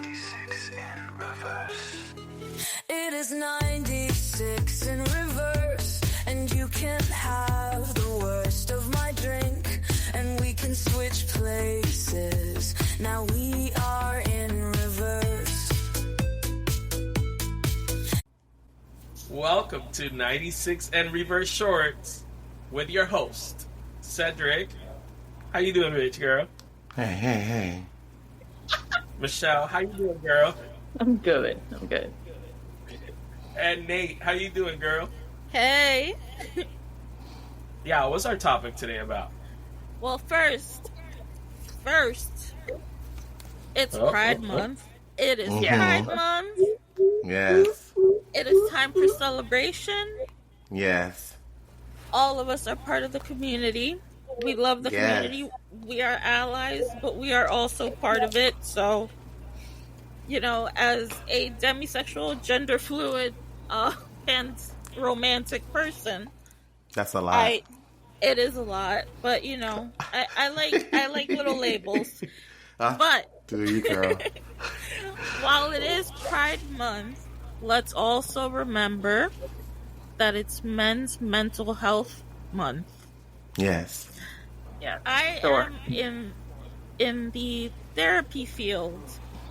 96 in reverse. It is 96 in reverse, and you can have the worst of my drink, and we can switch places. Now we are in reverse. Welcome to 96 and Reverse Shorts with your host, Cedric. How you doing, bitch girl? Hey. Michelle, how you doing, girl? I'm good. And Nate, how you doing, girl? Hey. Yeah, what's our topic today about? Well, first, it's Pride Month. It is Pride Month. Yes. It is time for celebration. Yes. All of us are part of the community. We love the community. We are allies, but we are also part of it. So, as a demisexual, gender fluid, and romantic person, that's a lot. It is a lot, but I like little labels. But do you, girl? While it is Pride Month, let's also remember that it's Men's Mental Health Month. Yes. Yeah. I am in the therapy field,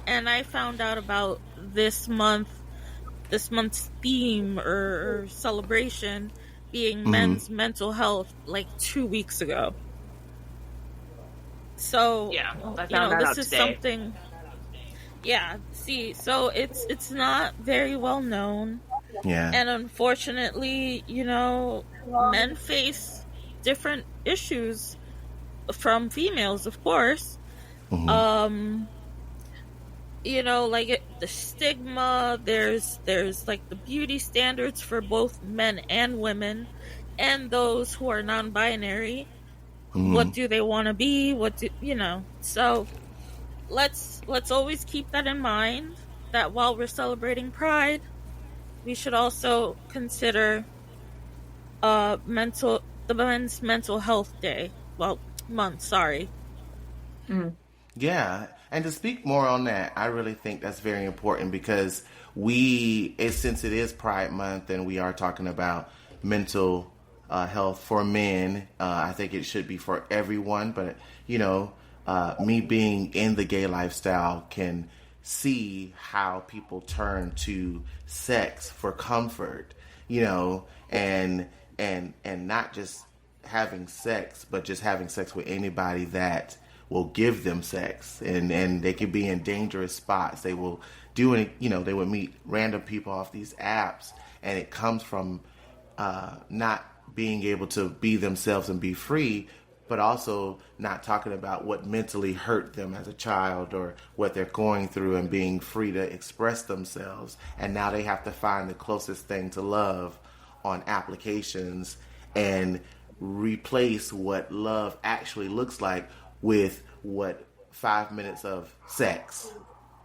and I found out about this month's theme or celebration being men's mental health like 2 weeks ago. So this is something. Yeah. See, so it's not very well known. Yeah. And unfortunately, men face different issues from females, of course. Mm-hmm. The stigma, there's like the beauty standards for both men and women, and those who are non-binary. Mm-hmm. What do they want to be? So let's always keep that in mind, that while we're celebrating Pride, we should also consider the Men's Mental Health Day. Well, month, sorry. Mm. Yeah, and to speak more on that, I really think that's very important because since it is Pride Month and we are talking about mental health for men, I think it should be for everyone. But, me being in the gay lifestyle can see how people turn to sex for comfort, and not just having sex, but just having sex with anybody that will give them sex, and they could be in dangerous spots. They will do any, they would meet random people off these apps, and it comes from not being able to be themselves and be free, but also not talking about what mentally hurt them as a child or what they're going through and being free to express themselves. And now they have to find the closest thing to love on applications and replace what love actually looks like with what 5 minutes of sex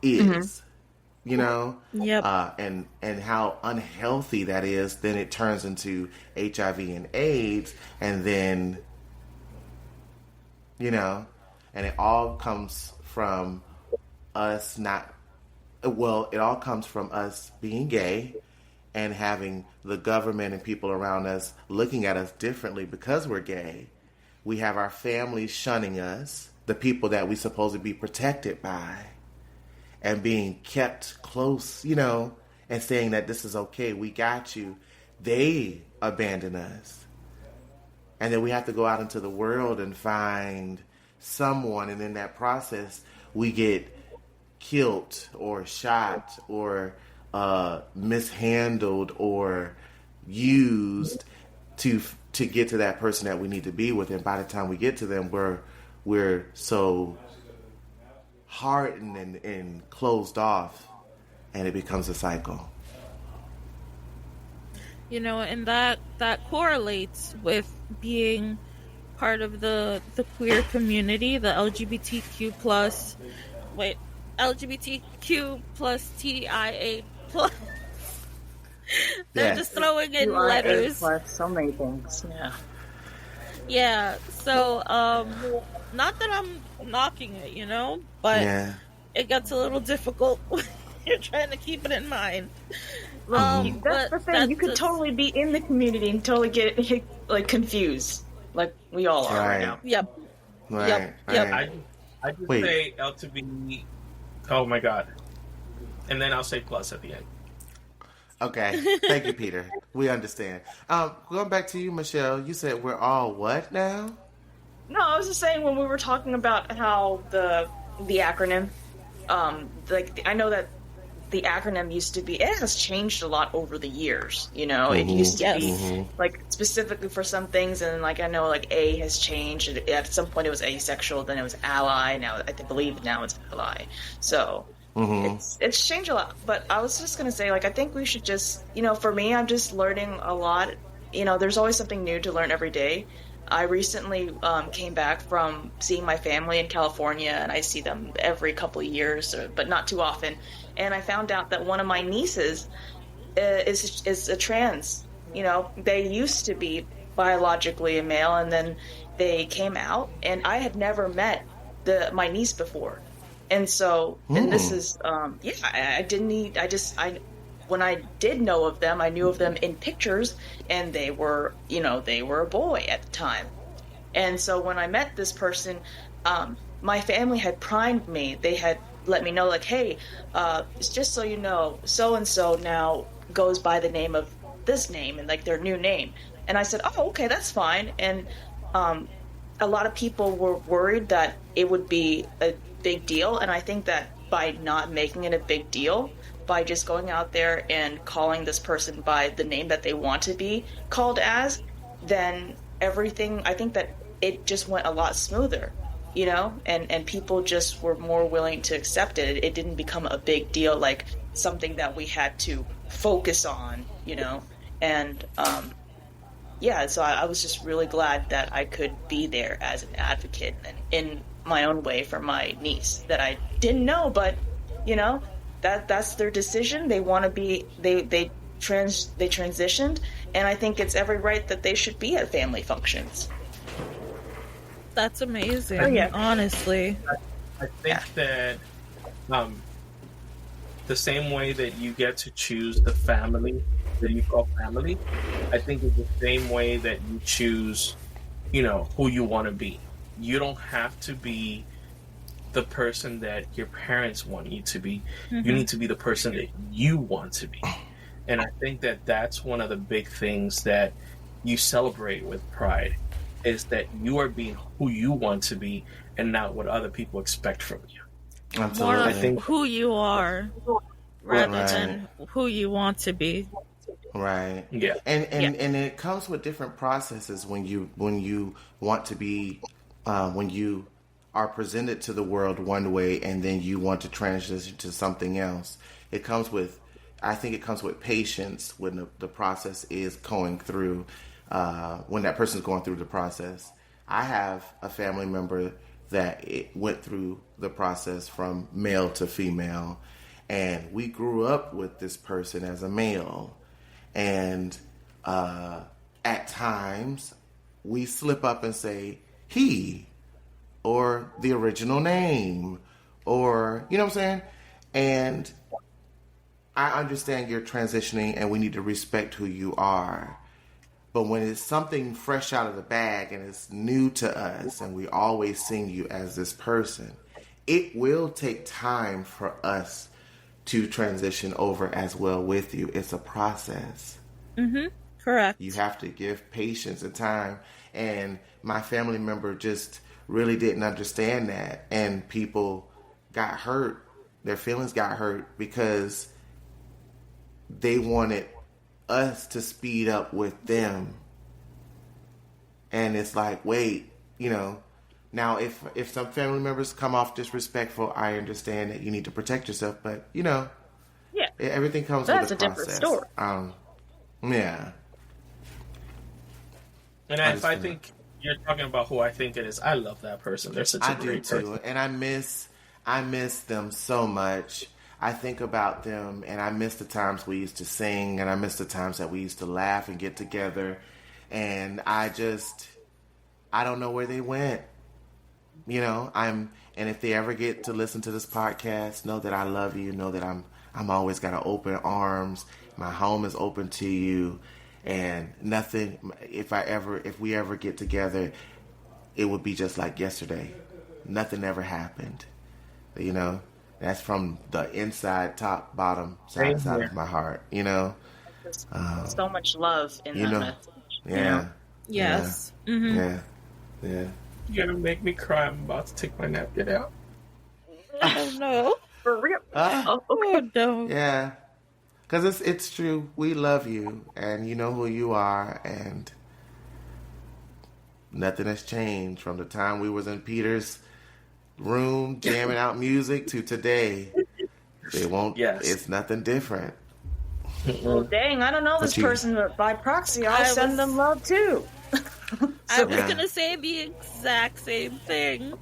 is, Yep. And how unhealthy that is. Then it turns into HIV and AIDS, and then, and it all comes from us it all comes from us being gay and having the government and people around us looking at us differently because we're gay. We have our families shunning us, the people that we're supposed to be protected by, and being kept close, and saying that this is okay, we got you. They abandon us. And then we have to go out into the world and find someone, and in that process, we get killed or shot or mishandled or used to get to that person that we need to be with. And by the time we get to them, we're so hardened and closed off, and it becomes a cycle. And that correlates with being part of the queer community, the LGBTQ plus TIA plus. They're just throwing in letters. Plus so many things. Yeah. Yeah. So, not that I'm knocking it, but it gets a little difficult when you're trying to keep it in mind. That's But the thing. that's You could just- totally be in the community and totally get like confused, like we all are right now. Yep. Right. Yep, yep. Right. I just Wait. say LGBTQ. Oh my god! And then I'll say plus at the end. Okay. Thank you, Peter. We understand. Going back to you, Michelle, you said we're all what now? No, I was just saying when we were talking about how the acronym, like I know that the acronym used to be, it has changed a lot over the years. You know, it used to Yes. be like specifically for some things, and like I know like A has changed. At some point it was asexual, then it was ally. Now I believe now it's ally. So. It's changed a lot, but I was just gonna say, like, I think we should just, you know, for me, I'm just learning a lot. You know, there's always something new to learn every day. I recently came back from seeing my family in California, and I see them every couple of years, but not too often. And I found out that one of my nieces is a trans. You know, they used to be biologically a male, and then they came out, and I had never met my niece before. And so, and this is, when I did know of them, I knew of them in pictures, and they were a boy at the time. And so when I met this person, my family had primed me. They had let me know, like, hey, just so you know, so-and-so now goes by the name of this name, and like their new name. And I said, oh, okay, that's fine. And a lot of people were worried that it would be a big deal, and I think that by not making it a big deal, by just going out there and calling this person by the name that they want to be called as, then everything, I think that it just went a lot smoother, you know, and people just were more willing to accept it. It didn't become a big deal, like something that we had to focus on, you know. And so I was just really glad that I could be there as an advocate and in my own way for my niece that I didn't know, but you know, that's their decision. They want to be, they transitioned, and I think it's every right that they should be at family functions. That's amazing. Oh, yeah. Honestly. I think that the same way that you get to choose the family that you call family, I think it's the same way that you choose, you know, who you want to be. You don't have to be the person that your parents want you to be. You need to be the person that you want to be. And I think that that's one of the big things that you celebrate with Pride, is that you are being who you want to be and not what other people expect from you. More Absolutely. of think- who you are rather Right. than who you want to be. Right. Yeah. And it comes with different processes when you want to be when you are presented to the world one way and then you want to transition to something else. I think it comes with patience when the process is going through, when that person's going through the process. I have a family member that it went through the process from male to female, and we grew up with this person as a male. And at times, we slip up and say he, or the original name, or, you know what I'm saying? And I understand you're transitioning and we need to respect who you are. But when it's something fresh out of the bag and it's new to us and we always seeing you as this person, it will take time for us to transition over as well with you. It's a process. Correct. You have to give patience and time. And my family member just really didn't understand that. And people got hurt. Their feelings got hurt because they wanted us to speed up with them. And it's like, wait, you know, now if some family members come off disrespectful, I understand that you need to protect yourself. But, you know, Yeah, everything comes that's with a a different process. story. Yeah. And I if just I feel- think you're talking about who I think it is, I love that person. They're such a I do great too, person. and I miss them so much. I think about them, and I miss the times we used to sing, and I miss the times that we used to laugh and get together. And I don't know where they went. and if they ever get to listen to this podcast, know that I love you. Know that I'm always got open arms. My home is open to you, and nothing. If we ever get together, it would be just like yesterday. Nothing ever happened. That's from the inside, top, bottom, side of my heart. There's so much love in that message. Yeah. Yes. Yeah. Mm-hmm. Yeah. You're gonna make me cry. I'm about to take my napkin out. Oh no. For real. Oh no. Yeah. Because it's true. We love you, and you know who you are, and nothing has changed from the time we was in Peter's room jamming out music to today. It won't. Yes. It's nothing different. Well, dang, I don't know this person, but by proxy, I'll send them love too. I was gonna say the exact same thing.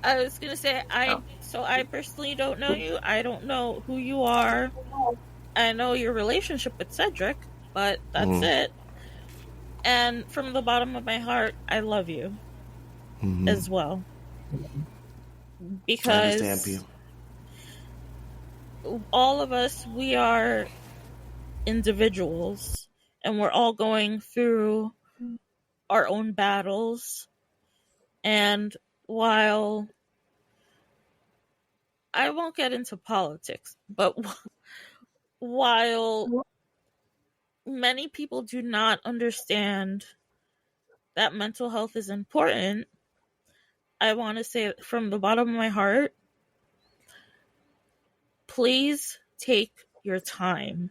I was gonna say So I personally don't know you. I don't know who you are. I know your relationship with Cedric, but that's it. And from the bottom of my heart, I love you as well. Because I understand you. All of us, we are individuals, and we're all going through our own battles. And while I won't get into politics, but while many people do not understand that mental health is important, I want to say from the bottom of my heart, please take your time.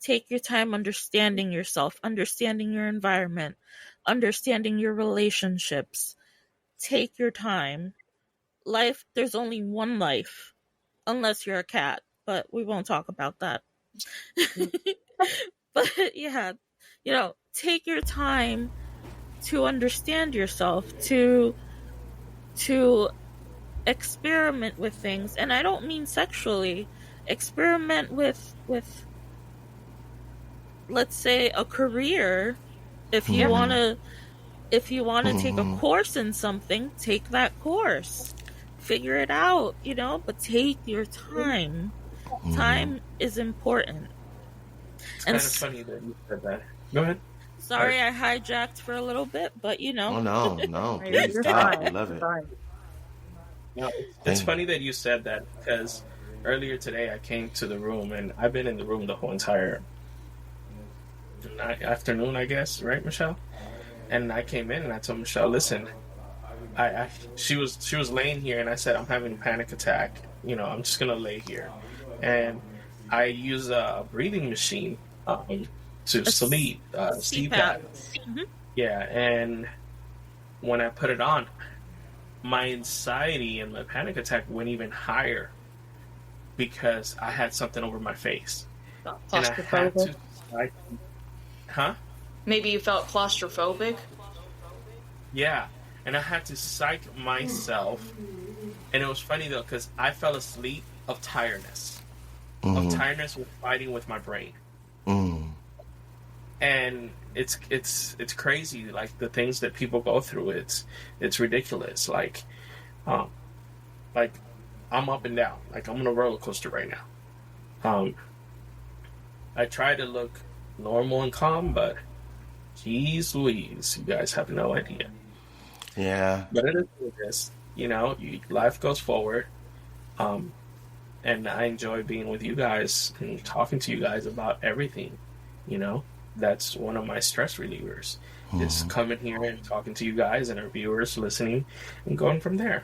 Take your time understanding yourself, understanding your environment, understanding your relationships. Take your time. There's only one life, unless you're a cat, but we won't talk about that. But yeah, take your time to understand yourself, to experiment with things. And I don't mean sexually. Experiment with let's say a career. If you want to take a course in something, take that course. Figure it out, but take your time. Time is important. It's kind of funny that you said that. Go ahead. Sorry, I hijacked for a little bit, but Oh no, please stop. I love it. It's funny that you said that, because earlier today I came to the room, and I've been in the room the whole entire afternoon, I guess, right, Michelle? And I came in and I told Michelle, listen, she was laying here, and I said, I'm having a panic attack. I'm just gonna lay here, and I use a breathing machine to sleep, CPAP. Mm-hmm. Yeah, and when I put it on, my anxiety and my panic attack went even higher because I had something over my face, and I had to. Maybe you felt claustrophobic? Yeah, and I had to psych myself. And it was funny, though, because I fell asleep of tiredness. Of tiredness with fighting with my brain. And it's crazy, like, the things that people go through. It's ridiculous. Like I'm up and down. Like, I'm on a roller coaster right now. I try to look normal and calm, but geez Louise, you guys have no idea. Yeah. But it is what it is. Life goes forward. And I enjoy being with you guys and talking to you guys about everything. That's one of my stress relievers. Is coming here and talking to you guys and our viewers, listening, and going from there.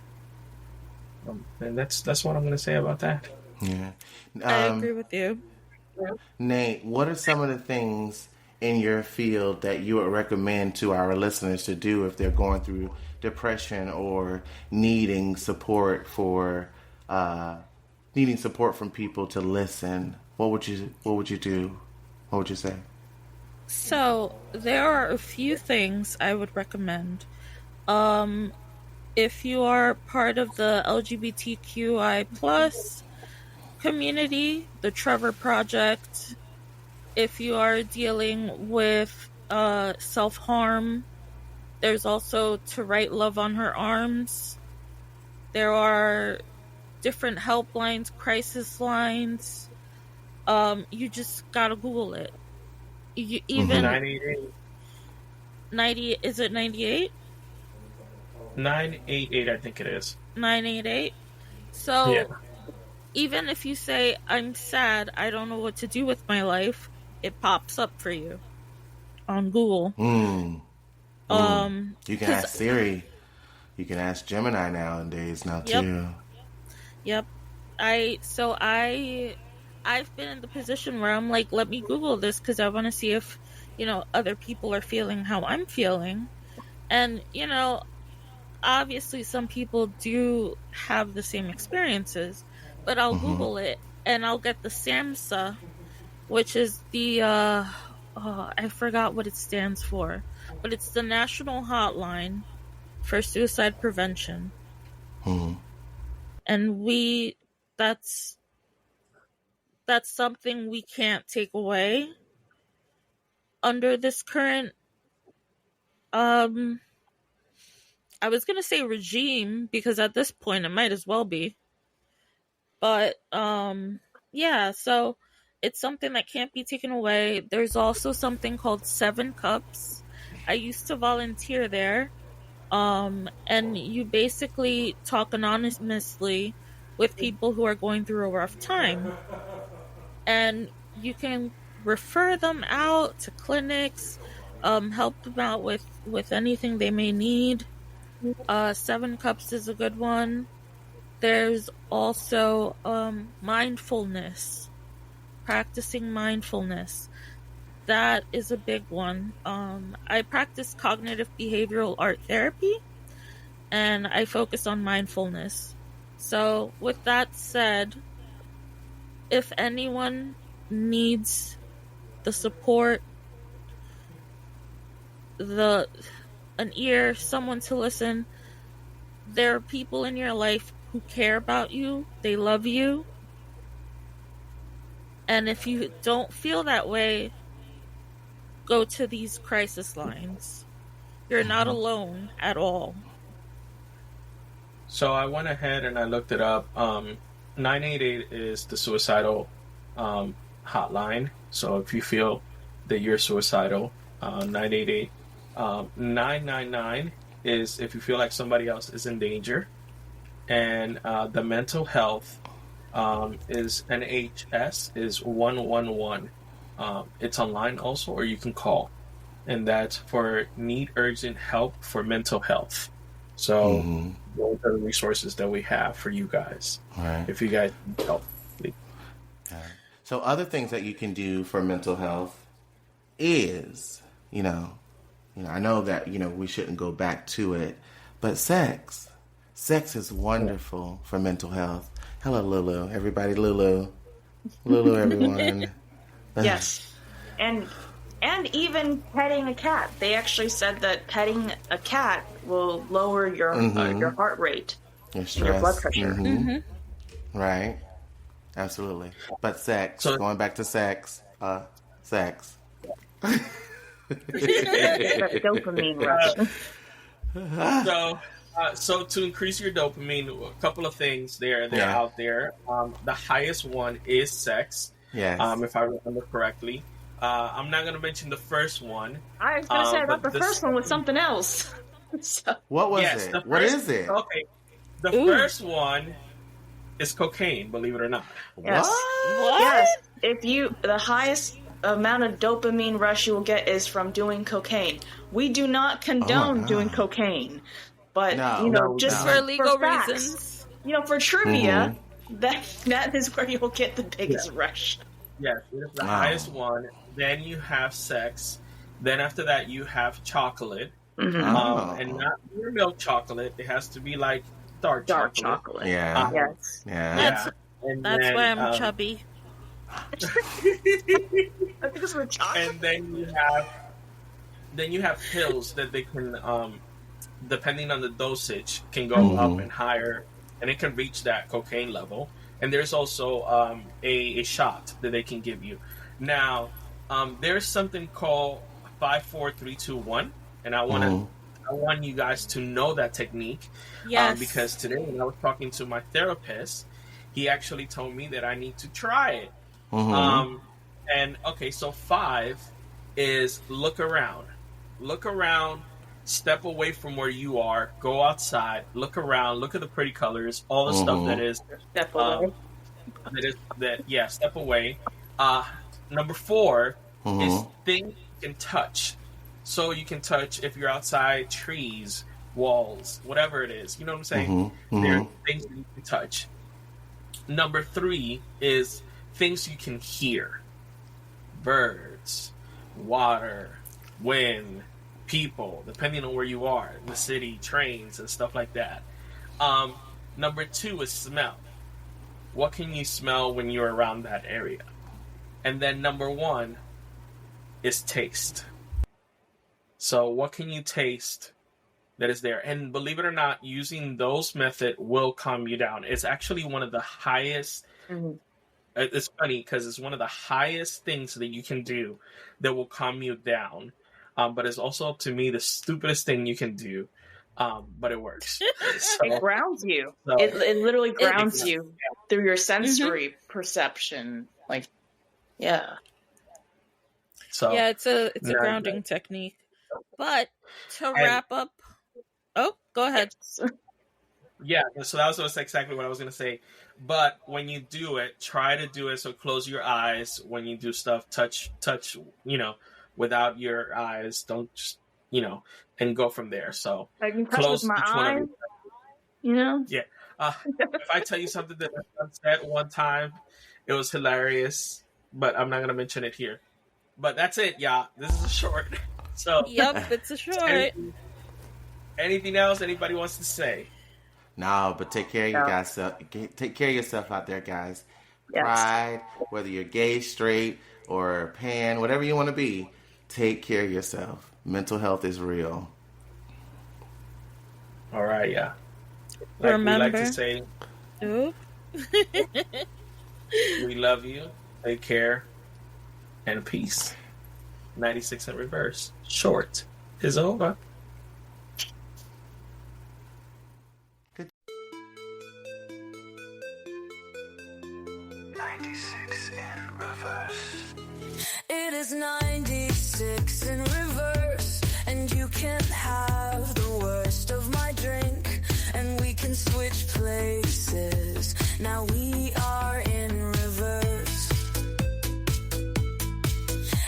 And that's what I'm going to say about that. Yeah. I agree with you. Nate, what are some of the things in your field that you would recommend to our listeners to do if they're going through depression or needing support from people to listen? What would you do? What would you say? So there are a few things I would recommend. If you are part of the LGBTQI plus community, the Trevor Project, if you are dealing with self-harm, There's also To Write Love on Her Arms. There are different helplines, crisis lines. You just gotta Google it. Even 988. 90, is it 98? 988, I think it is. 988. So Yeah. even if you say, I'm sad, I don't know what to do with my life, it pops up for you on Google. You can ask Siri. You can ask Gemini nowadays now too. Yep. I've been in the position where I'm like, let me Google this because I want to see if, other people are feeling how I'm feeling. And, obviously some people do have the same experiences, but I'll Google it and I'll get the SAMHSA, which is the, I forgot what it stands for, but it's the National Hotline for Suicide Prevention. And that's something we can't take away under this current, I was going to say regime, because at this point it might as well be. But, yeah, so it's something that can't be taken away. There's also something called 7 Cups. I used to volunteer there. And you basically talk anonymously with people who are going through a rough time. And you can refer them out to clinics, help them out with anything they may need. 7 Cups is a good one. There's also mindfulness, practicing mindfulness. That is a big one. I practice cognitive behavioral art therapy, and I focus on mindfulness. So, with that said, if anyone needs the support, an ear, someone to listen, there are people in your life who care about you, they love you. And if you don't feel that way, go to these crisis lines. You're not alone at all. So I went ahead and I looked it up. 988 is the suicidal hotline. So if you feel that you're suicidal, 988. 999 is if you feel like somebody else is in danger. And the mental health is NHS is 111. It's online also, or you can call, and that's for need urgent help for mental health. So those are the resources that we have for you guys. Right. If you guys need help. So other things that you can do for mental health is, I know that, we shouldn't go back to it, but sex. Sex is wonderful for mental health. Hello, Lulu. Everybody, Lulu. Lulu, everyone. Yes. And even petting a cat. They actually said that petting a cat will lower your heart rate, your stress, and your blood pressure. Right. Absolutely. But sex. So, going back to sex. Sex. That dopamine rush. So to increase your dopamine, a couple of things they're out there. The highest one is sex. Yes. If I remember correctly. I'm not going to mention the first one. I was going to say I thought the first one was something else. What was it? What is it? Okay. The first one is cocaine, believe it or not. Yes. What? Yes. The highest amount of dopamine rush you will get is from doing cocaine. We do not condone doing cocaine, but just for legal facts, reasons. For trivia, that is where you'll get the biggest rush. Yes, it's the highest one. Then you have sex. Then after that, you have chocolate. And not your milk chocolate. It has to be like dark chocolate. Yeah. Yes. Yeah. That's why I'm chubby. Because we're chocolate. And then you have pills that they can, depending on the dosage, can go up and higher, and it can reach that cocaine level. And there's also a shot that they can give you. Now, there's something called 5, 4, 3, 2, 1, and I want want you guys to know that technique. Yes. Because today when I was talking to my therapist, he actually told me that I need to try it. And okay, so 5 is look around. Look around, step away from where you are, go outside, look around, look at the pretty colors, all the stuff that is Step away. step away. Number 4 is things you can touch. So you can touch, if you're outside, trees, walls, whatever it is. You know what I'm saying? There are things that you can touch. Number 3 is things you can hear. Birds, water, wind, people, depending on where you are, the city, trains, and stuff like that. Number 2 is smell. What can you smell when you're around that area? And then number 1 is taste. So what can you taste that is there? And believe it or not, using those methods will calm you down. It's actually one of the highest... It's funny because it's one of the highest things that you can do that will calm you down. But it's also up to me the stupidest thing you can do. But it works. It grounds you. So- It literally grounds you through your sensory perception. Like, yeah. So Yeah, it's a Yeah. grounding technique. But to wrap up, oh, go ahead. Yeah, so that was exactly what I was going to say. But when you do it, try to do it so close your eyes when you do stuff. Touch, without your eyes. Don't just, and go from there. So I can touch close with my each one of eyes. your... Yeah. If I tell you something that my son said one time, it was hilarious, but I'm not going to mention it here. But that's it, yeah. This is a short. So Yep, it's a short. anything else anybody wants to say? No, but take care of you guys. Take care of yourself out there, guys. Yes. Pride, whether you're gay, straight, or pan, whatever you want to be, take care of yourself. Mental health is real. All right, yeah. Like Remember. we like to say, Ooh. we love you, take care, and peace. 96 in reverse. Short is over. In reverse. It is 96 in reverse, and you can have the worst of my drink, and we can switch places. Now we